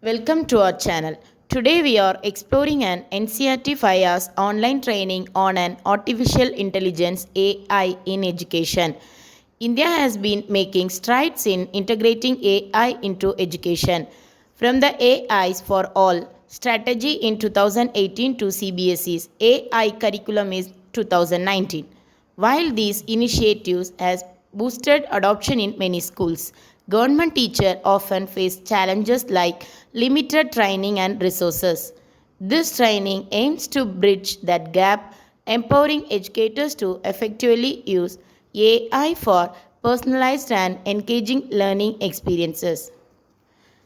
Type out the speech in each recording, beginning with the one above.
Welcome to our channel. Today we are exploring an NCERT 5 hours online training on an artificial intelligence AI in education. India has been making strides in integrating AI into education. From the AIs for all strategy in 2018 to CBSE's AI curriculum is 2019. While these initiatives has boosted adoption in many schools, government teachers often face challenges like limited training and resources. This training aims to bridge that gap, empowering educators to effectively use AI for personalized and engaging learning experiences.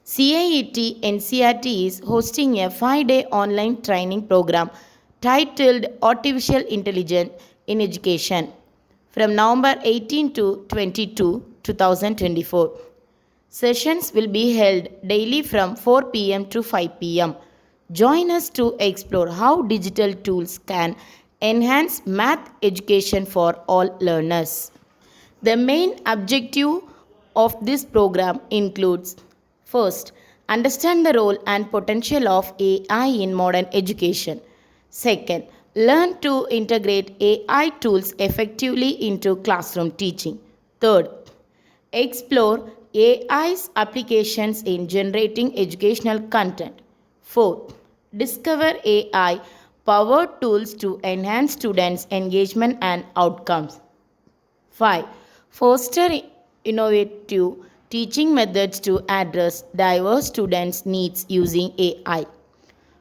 CIET NCERT is hosting a 5-day online training program titled Artificial Intelligence in Education from November 18 to 22, 2024. Sessions will be held daily from 4 pm to 5 pm. Join us to explore how digital tools can enhance math education for all learners. The main objective of this program includes: first, understand the role and potential of AI in modern education. Second, learn to integrate AI tools effectively into classroom teaching. Third, explore AI's applications in generating educational content. Fourth, discover AI powered tools to enhance students' engagement and outcomes. 5. Foster innovative teaching methods to address diverse students' needs using AI.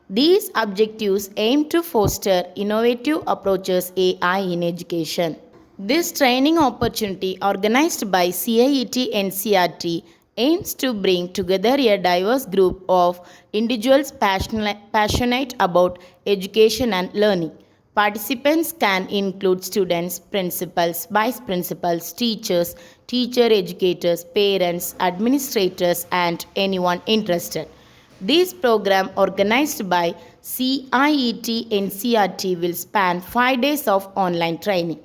These objectives aim to foster innovative approaches AI in education. This training opportunity organized by CIET NCERT aims to bring together a diverse group of individuals passionate about education and learning. Participants can include students, principals, vice principals, teachers, teacher educators, parents, administrators, and anyone interested. This program, organized by CIET NCERT, will span 5 days of online training.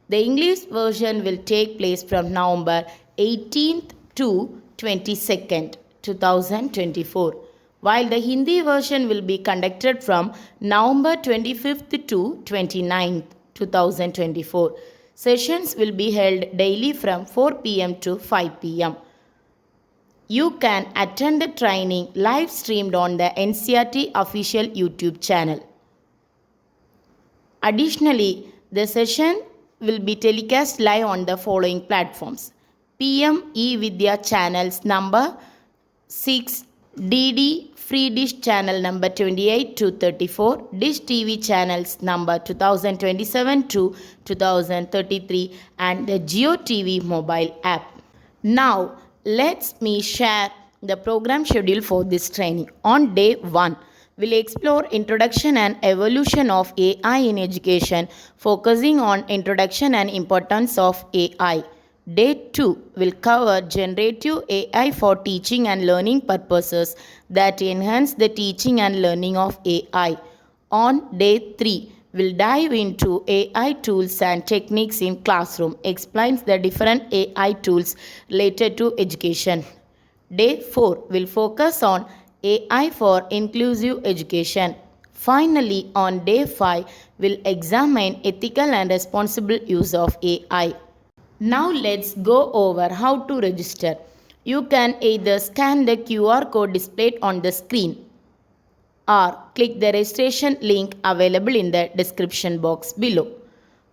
The English version will take place from November 18th to 22nd, 2024, while the Hindi version will be conducted from November 25th to 29th, 2024. Sessions will be held daily from 4 pm to 5 pm. You can attend the training live streamed on the NCERT official YouTube channel. Additionally, the session will be telecast live on the following platforms: PM eVidya channels number 6, DD Free Dish channel number 28 to 34, Dish TV channels number 2027 to 2033, and the Geo TV mobile app. Now, let me share the program schedule for this training. On day 1, we'll explore introduction and evolution of AI in education, focusing on introduction and importance of AI. Day 2 will cover generative AI for teaching and learning purposes that enhance the teaching and learning of AI. On day 3, we'll dive into AI tools and techniques in classroom, explains the different AI tools related to education. Day 4 will focus on AI for inclusive education. Finally, on day 5, we'll examine ethical and responsible use of AI. Now let's go over how to register. You can either scan the QR code displayed on the screen or click the registration link available in the description box below.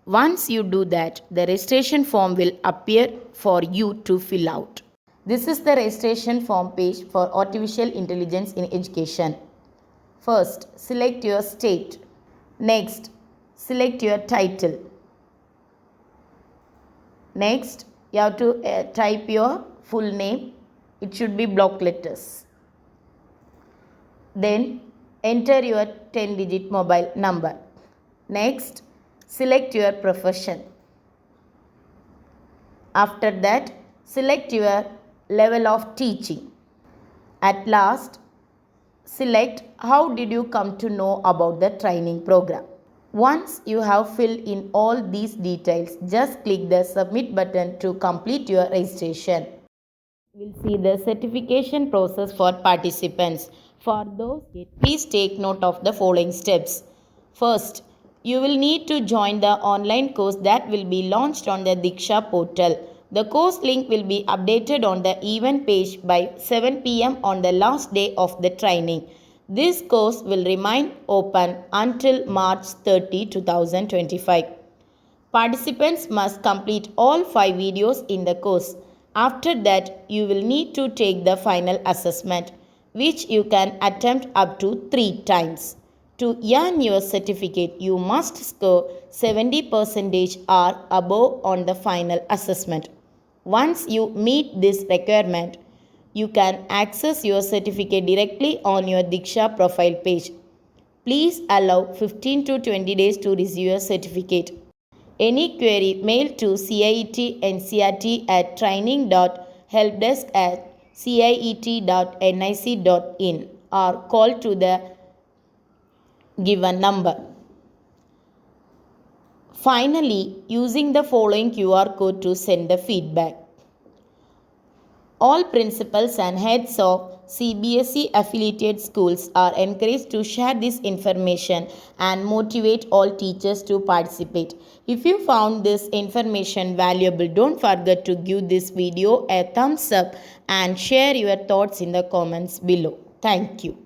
Once you do that, the registration form will appear for you to fill out. This is the registration form page for artificial intelligence in education. First, select your state. Next, select your title. Next, you have to type your full name. It should be block letters. Then, enter your 10-digit mobile number. Next, select your profession. After that, select your level of teaching. At last, select how did you come to know about the training program. Once you have filled in all these details, just click the submit button to complete your registration. We'll see the certification process for participants. For those, please take note of the following steps. First, you will need to join the online course that will be launched on the Diksha portal. The course link will be updated on the event page by 7 pm on the last day of the training. This course will remain open until March 30, 2025. Participants must complete all 5 videos in the course. After that, you will need to take the final assessment, which you can attempt up to 3 times. To earn your certificate, you must score 70% or above on the final assessment. Once you meet this requirement, you can access your certificate directly on your Diksha profile page. Please allow 15 to 20 days to receive your certificate. Any query, mail to CIET NCERT at training.helpdesk@ciet.nic.in or call to the given number. Finally, using the following QR code to send the feedback. All principals and heads of CBSE affiliated schools are encouraged to share this information and motivate all teachers to participate. If you found this information valuable, don't forget to give this video a thumbs up and share your thoughts in the comments below. Thank you.